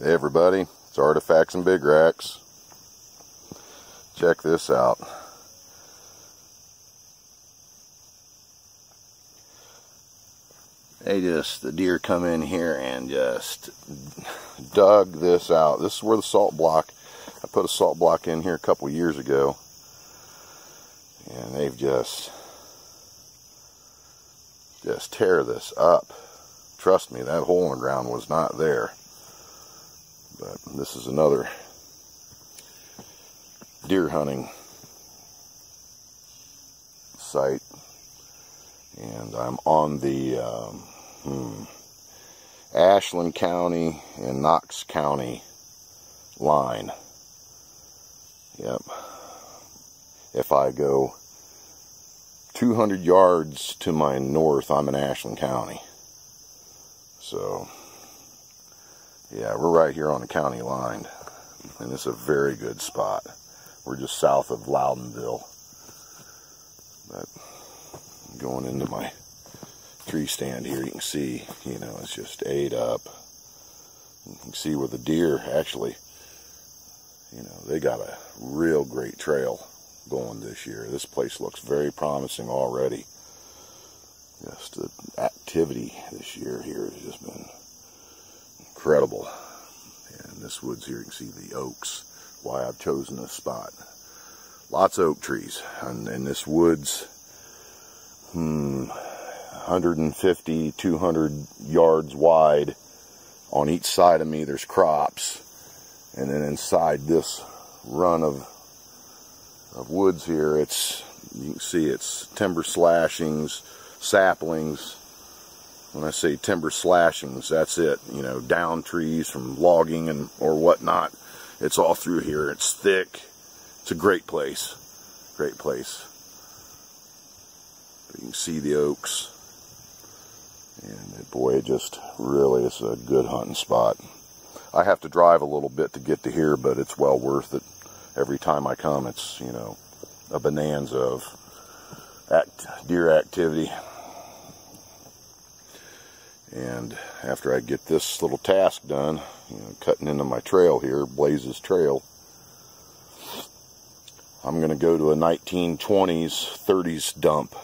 Hey everybody, it's Artifacts and Big Racks. Check this out. The deer come in here and just dug this out. This is where the salt block, I put a salt block in here a couple years ago. And they've just tear this up. Trust me, that hole in the ground was not there. But this is another deer hunting site, and I'm on the Ashland County and Knox County line. Yep. If I go 200 yards to my north, I'm in Ashland County. So yeah, we're right here on the county line, and it's a very good spot. We're just south of Loudonville. But going into my tree stand here, you can see, you know, it's just ate up. You can see where the deer actually, you know, they got a real great trail going this year. This place looks very promising already. Just the activity this year here has just been incredible. And this woods here, you can see the oaks, why I've chosen this spot. Lots of oak trees, and this woods, 150, 200 yards wide. On each side of me there's crops, and then inside this run of woods here, it's, you can see it's timber slashings, saplings. When I say timber slashings, that's it. You know, down trees from logging and or whatnot. It's all through here. It's thick. It's a great place. Great place. But you can see the oaks. And boy, it just really is a good hunting spot. I have to drive a little bit to get to here, but it's well worth it. Every time I come, it's, you know, a bonanza of deer activity. And after I get this little task done, you know, cutting into my trail here, Blaze's Trail, I'm going to go to a 1920s, 30s dump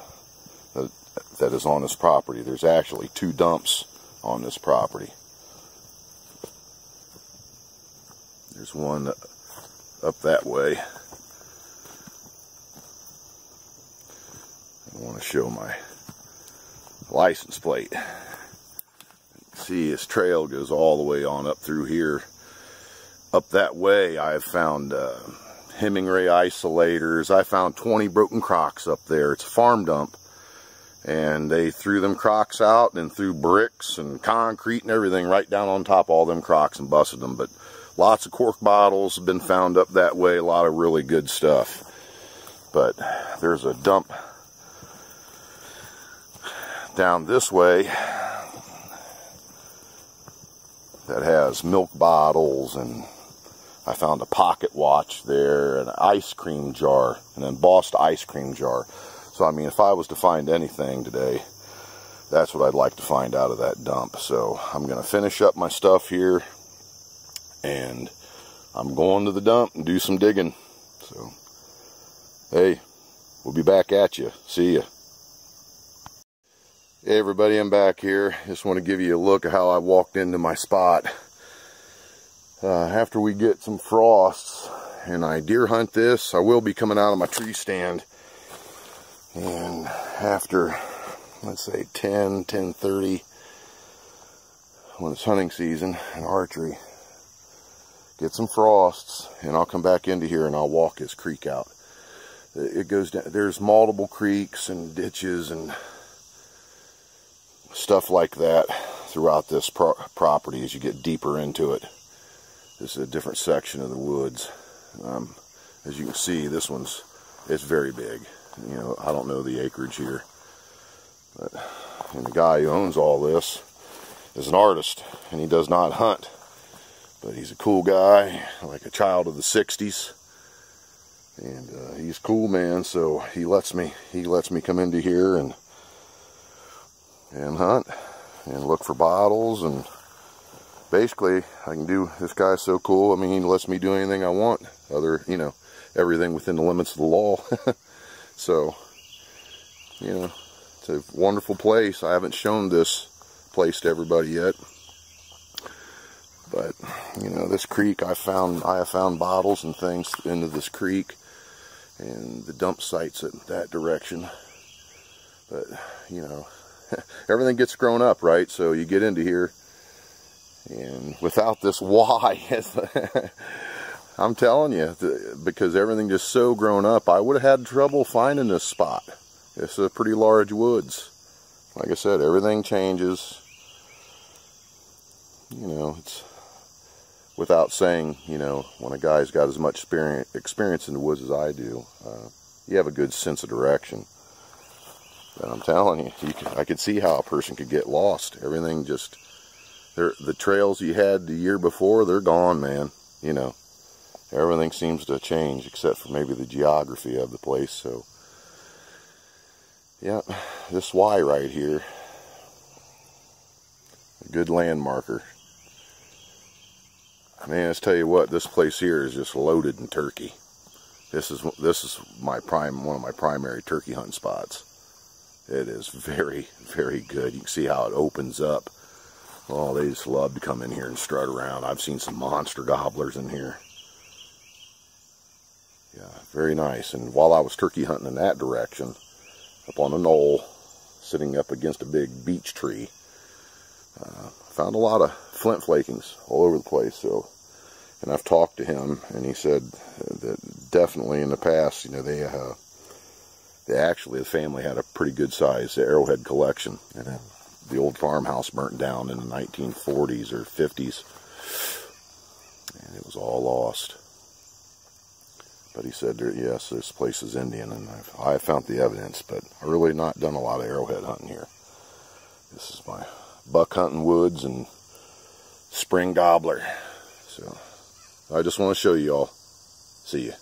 that is on this property. There's actually 2 dumps on this property. There's one up that way. I want to show my license plate. See, his trail goes all the way on up through here. Up that way, I've found Hemingway isolators. I found 20 broken crocks up there. It's a farm dump, and they threw them crocks out and threw bricks and concrete and everything right down on top of all them crocks and busted them. But lots of cork bottles have been found up that way. A lot of really good stuff. But there's a dump down this way that has milk bottles, and I found a pocket watch there, an ice cream jar, an embossed ice cream jar. So I mean, if I was to find anything today, that's what I'd like to find out of that dump. So I'm going to finish up my stuff here, and I'm going to the dump and do some digging. So hey, we'll be back at you. See ya. Hey everybody, I'm back here. Just want to give you a look at how I walked into my spot. After we get some frosts and I deer hunt this, I will be coming out of my tree stand. And after, let's say 10:30, when it's hunting season and archery, get some frosts, and I'll come back into here and I'll walk this creek out. It goes down, there's multiple creeks and ditches and stuff like that throughout this property as you get deeper into it. This is a different section of the woods. As you can see, this one's, it's very big. You know, I don't know the acreage here, but, and the guy who owns all this is an artist, and he does not hunt, but he's a cool guy, like a child of the 60s, and he's cool, man. So he lets me come into here and hunt and look for bottles and basically, I can do, this guy's so cool. I mean, he lets me do anything I want. Other, you know, everything within the limits of the law. So, you know, it's a wonderful place. I haven't shown this place to everybody yet. But, you know, this creek, I have found bottles and things into this creek. And the dump sites in that direction. But, you know, everything gets grown up, right? So you get into here, and without this Y, I'm telling you, because everything just so grown up, I would have had trouble finding this spot. It's a pretty large woods. Like I said, everything changes. You know, it's without saying, you know, when a guy's got as much experience in the woods as I do, you have a good sense of direction. But I'm telling you, I could see how a person could get lost. Everything just, the trails you had the year before, they're gone, man. You know, everything seems to change except for maybe the geography of the place. So, yeah, this Y right here, a good landmarker. Man, let's tell you what, this place here is just loaded in turkey. This is one of my primary turkey hunting spots. It is very, very good. You can see how it opens up. Oh, they just love to come in here and strut around. I've seen some monster gobblers in here. Yeah, very nice. And while I was turkey hunting in that direction, up on a knoll, sitting up against a big beech tree, found a lot of flint flakings all over the place. So, and I've talked to him, and he said that definitely in the past, you know, the family had a pretty good size arrowhead collection, and the old farmhouse burnt down in the 1940s or 50s, and it was all lost. But he said, yes, this place is Indian, and I have found the evidence, but I've really not done a lot of arrowhead hunting here. This is my buck hunting woods and spring gobbler. So I just want to show you all. See ya.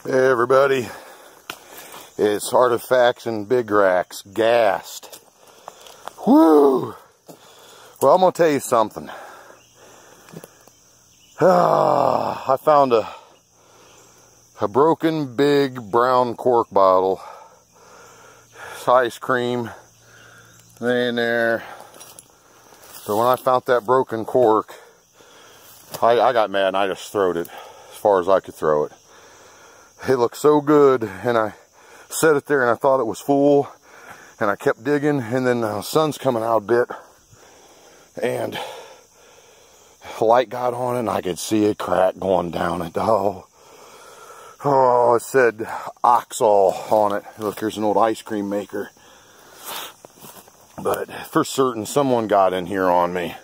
Hey everybody, it's Artifacts and Big Racks, gassed. Woo! Well, I'm going to tell you something. I found a broken big brown cork bottle. It's ice cream laying there. So when I found that broken cork, I got mad and I just throwed it as far as I could throw it. It looked so good, and I set it there and I thought it was full, and I kept digging, and then the sun's coming out a bit, and the light got on and I could see a crack going down it. Oh, it said Oxall on it. Look, here's an old ice cream maker. But for certain, someone got in here on me.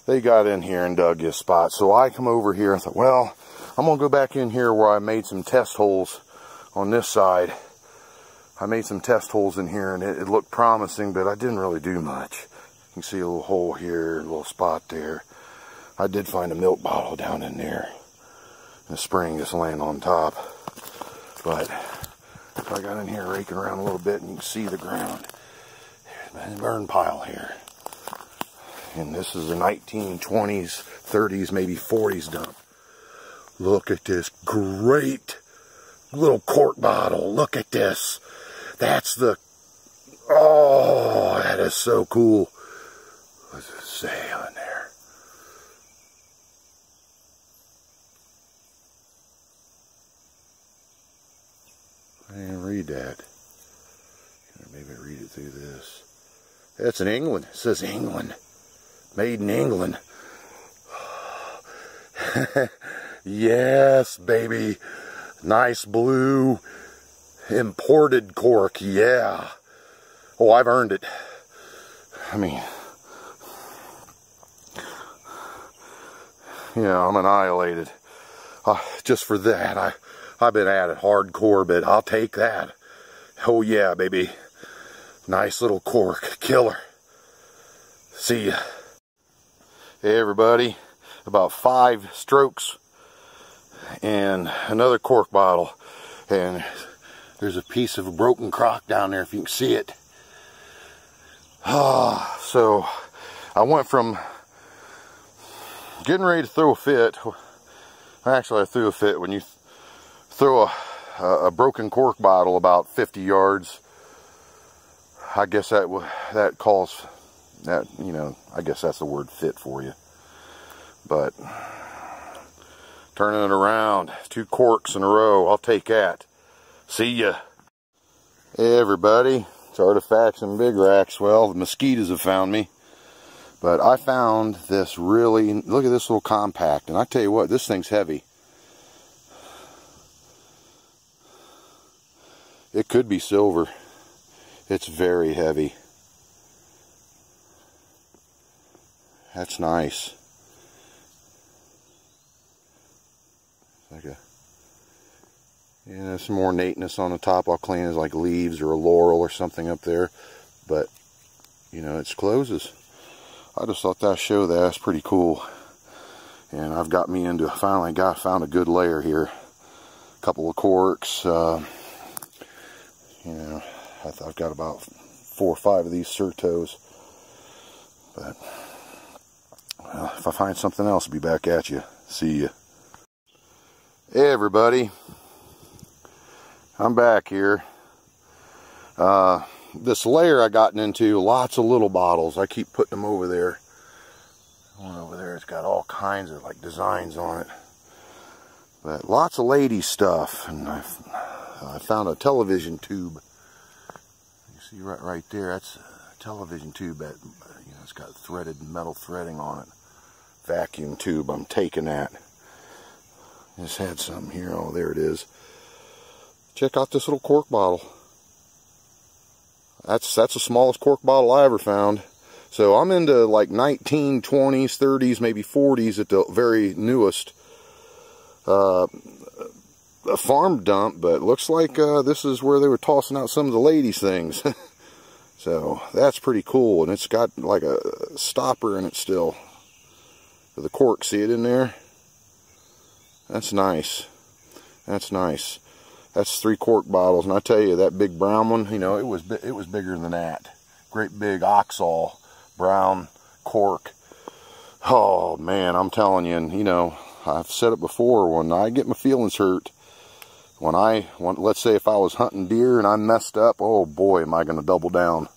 They got in here and dug this spot. So I come over here and thought, well, I'm going to go back in here where I made some test holes on this side. I made some test holes in here, and it looked promising, but I didn't really do much. You can see a little hole here, a little spot there. I did find a milk bottle down in there. And a spring just laying on top. But I got in here raking around a little bit, and you can see the ground. There's a burn pile here. And this is a 1920s, 30s, maybe 40s dump. Look at this great little cork bottle. Look at this. That's the... Oh, that is so cool. What's it say on there? I didn't read that. Maybe read it through this. That's in England. It says England. Made in England. Yes, baby. Nice blue imported cork. Yeah. Oh, I've earned it. I mean, yeah, I'm annihilated. Just for that, I've been at it hardcore, but I'll take that. Oh yeah, baby. Nice little cork. Killer. See ya. Hey everybody. About 5 strokes and another cork bottle. And there's a piece of a broken crock down there if you can see it. So I went from getting ready to throw a fit. Actually, I threw a fit when you throw a broken cork bottle about 50 yards. I guess that calls that, you know, I guess that's the word fit for you. But turning it around, 2 corks in a row, I'll take that. See ya. Hey everybody, it's Artifacts and Big Racks. Well, the mosquitoes have found me. But I found this really, look at this little compact, and I tell you what, this thing's heavy. It could be silver. It's very heavy. That's nice. Like a, yeah, some more nateness on the top. I'll clean it as like leaves or a laurel or something up there. But, you know, it's closes. I just thought that show that's pretty cool. And I've got me into, finally found a good layer here. A couple of corks. You know, I've got about 4 or 5 of these Certos. But, well, if I find something else, I'll be back at you. See ya. Hey everybody. I'm back here. This layer I gotten into, lots of little bottles. I keep putting them over there. One over there, it's got all kinds of like designs on it. But lots of lady stuff. And I found a television tube. You see right there, that's a television tube that, you know, it's got threaded metal threading on it. Vacuum tube, I'm taking that. Just had some here. Oh, there it is. Check out this little cork bottle. That's the smallest cork bottle I ever found. So I'm into like 1920s, 30s, maybe 40s at the very newest. A farm dump, but looks like this is where they were tossing out some of the ladies' things. So that's pretty cool, and it's got like a stopper in it still. For the cork, see it in there? That's nice. That's nice. That's 3 cork bottles, and I tell you, that big brown one, you know, it was bigger than that. Great big Oxall brown cork. Oh man, I'm telling you, and you know, I've said it before. When I get my feelings hurt, let's say if I was hunting deer and I messed up, oh boy, am I going to double down.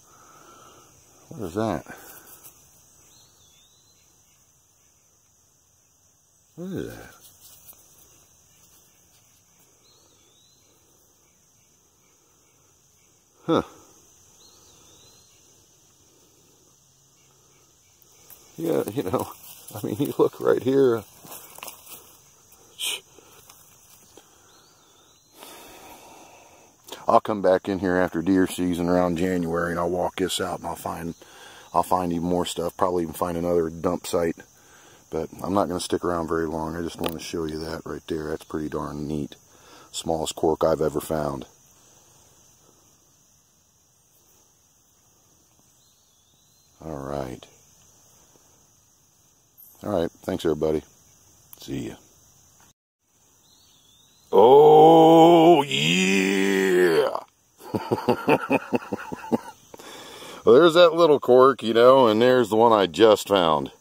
What is that? What is that? Huh. Yeah, you know, I mean, you look right here. I'll come back in here after deer season around January, and I'll walk this out, and I'll find even more stuff. Probably even find another dump site. But I'm not going to stick around very long. I just want to show you that right there. That's pretty darn neat. Smallest cork I've ever found. Alright. Alright, thanks everybody. See ya. Oh yeah! Well, there's that little cork, you know, and there's the one I just found.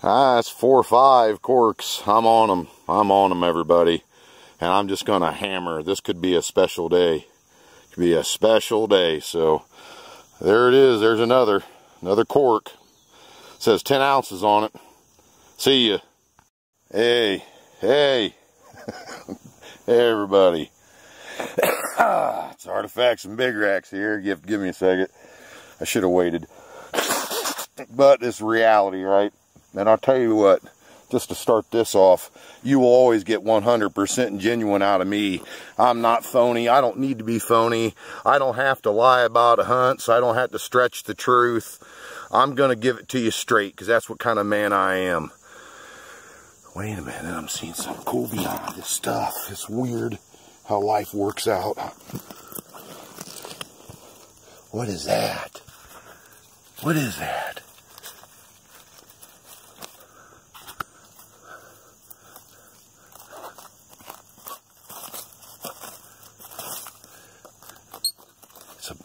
That's 4 or 5 corks. I'm on them. I'm on them, everybody. And I'm just going to hammer. This could be a special day. It could be a special day. So, there it is. There's another cork. It says 10 ounces on it. See ya. Hey. Hey. Hey, everybody. It's Artifacts and Big Racks here. Give me a second. I should have waited. But it's reality, right? And I'll tell you what, just to start this off, you will always get 100% genuine out of me. I'm not phony. I don't need to be phony. I don't have to lie about a hunt, so I don't have to stretch the truth. I'm going to give it to you straight, because that's what kind of man I am. Wait a minute, I'm seeing something cool behind this stuff. It's weird how life works out. What is that? What is that?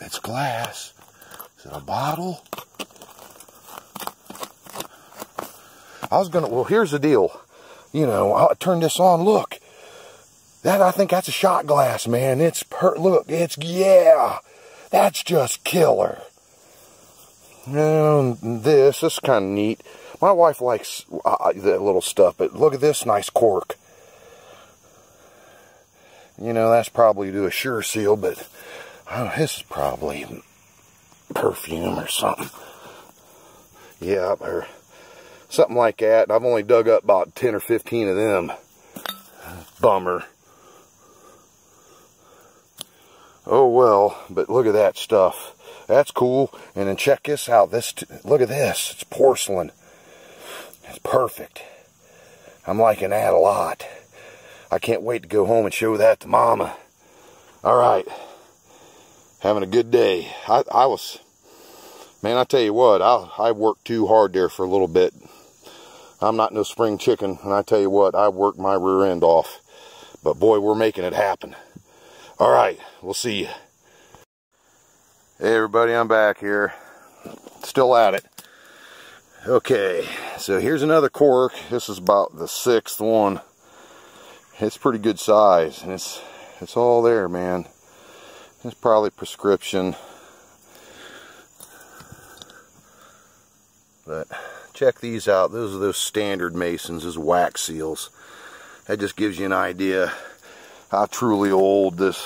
It's glass. Is it a bottle? well, here's the deal. You know, I'll turn this on, look. I think that's a shot glass, man. Look, yeah. That's just killer. And this is kind of neat. My wife likes that little stuff, but look at this nice cork. You know, that's probably to a sure seal, but I don't know, this is probably perfume or something. Yeah, or something like that. I've only dug up about 10 or 15 of them. Bummer. Oh well, but look at that stuff. That's cool. And then check this out. Look at this. It's porcelain. It's perfect. I'm liking that a lot. I can't wait to go home and show that to Mama. All right. Having a good day. Man, I tell you what, I worked too hard there for a little bit. I'm not no spring chicken, and I tell you what, I worked my rear end off. But boy, we're making it happen. All right, we'll see you. Hey everybody, I'm back here. Still at it. Okay, so here's another cork. This is about the 6th one. It's pretty good size, and it's all there, man. It's probably prescription. But check these out. Those are those standard masons, those wax seals. That just gives you an idea how truly old this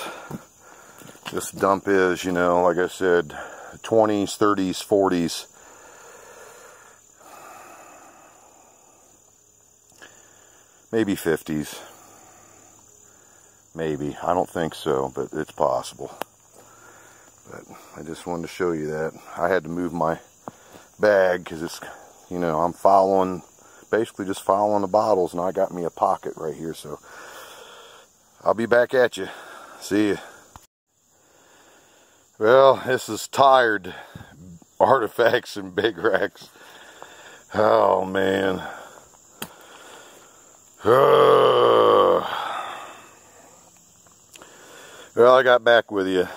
dump is, you know. Like I said, 20s, 30s, 40s. Maybe 50s. Maybe. I don't think so, but it's possible. But I just wanted to show you that. I had to move my bag because it's, you know, I'm basically just following the bottles, and I got me a pocket right here, so I'll be back at you. See you. Well, this is tired artifacts and big racks. Oh man. Well, I got back with you.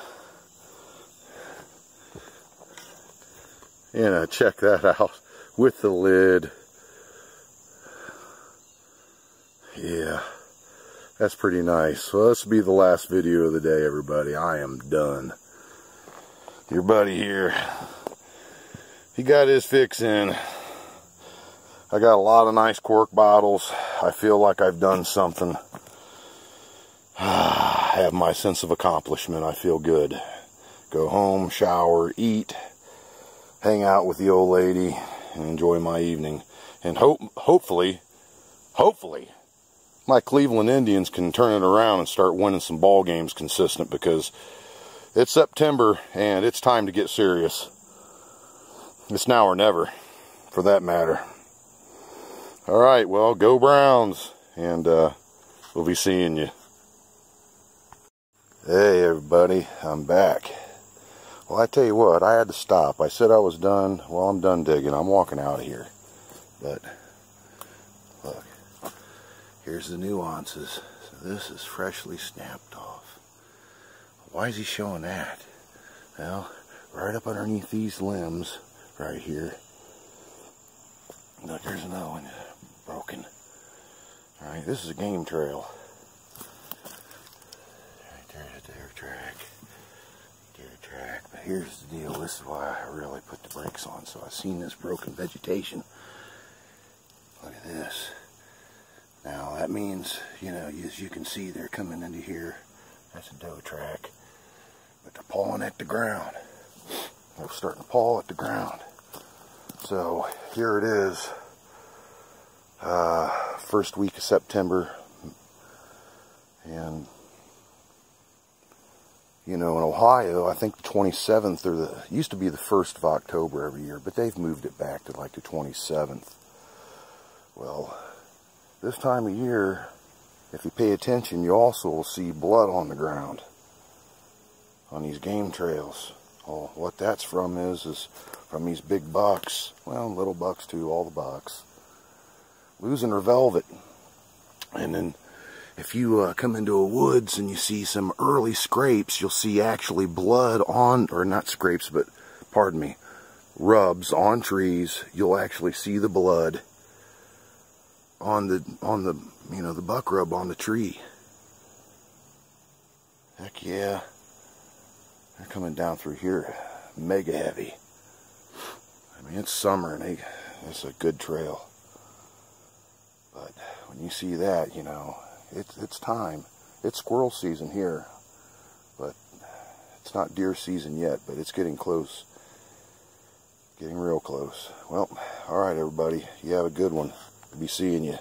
You know, check that out with the lid. Yeah, that's pretty nice. Well, this will be the last video of the day, everybody. I am done. Your buddy here, he got his fix in. I got a lot of nice cork bottles. I feel like I've done something. I have my sense of accomplishment. I feel good. Go home, shower, eat, hang out with the old lady, and enjoy my evening. And hopefully, my Cleveland Indians can turn it around and start winning some ball games consistent, because it's September and it's time to get serious. It's now or never, for that matter. All right, well, go Browns, and we'll be seeing you. Hey everybody, I'm back. Well, I tell you what, I had to stop. I said I was done. Well, I'm done digging. I'm walking out of here. But look, here's the nuances. So this is freshly snapped off. Why is he showing that? Well, right up underneath these limbs, right here. Look, there's another one broken. Alright, this is a game trail. Right there's a deer track. But here's the deal. This is why I really put the brakes on. So I've seen this broken vegetation. Look at this. Now that means, you know, as you can see, they're coming into here. That's a doe track. But they're pawing at the ground. They're starting to paw at the ground. So here it is. First week of September. And you know, in Ohio, I think the 27th, or used to be the 1st of October every year, but they've moved it back to like the 27th. Well, this time of year, if you pay attention, you also will see blood on the ground on these game trails. Well, what that's from is from these big bucks, well, little bucks too, all the bucks, losing their velvet. And then if you come into a woods and you see some early scrapes, you'll see actually blood on, or not scrapes, but, pardon me, rubs on trees. You'll actually see the blood on the you know, the buck rub on the tree. Heck yeah. They're coming down through here mega heavy. I mean, it's summer and it's a good trail. But when you see that, you know, it's time. It's squirrel season here. But it's not deer season yet, but it's getting close. Getting real close. Well, alright everybody. You have a good one. I'll be seeing you.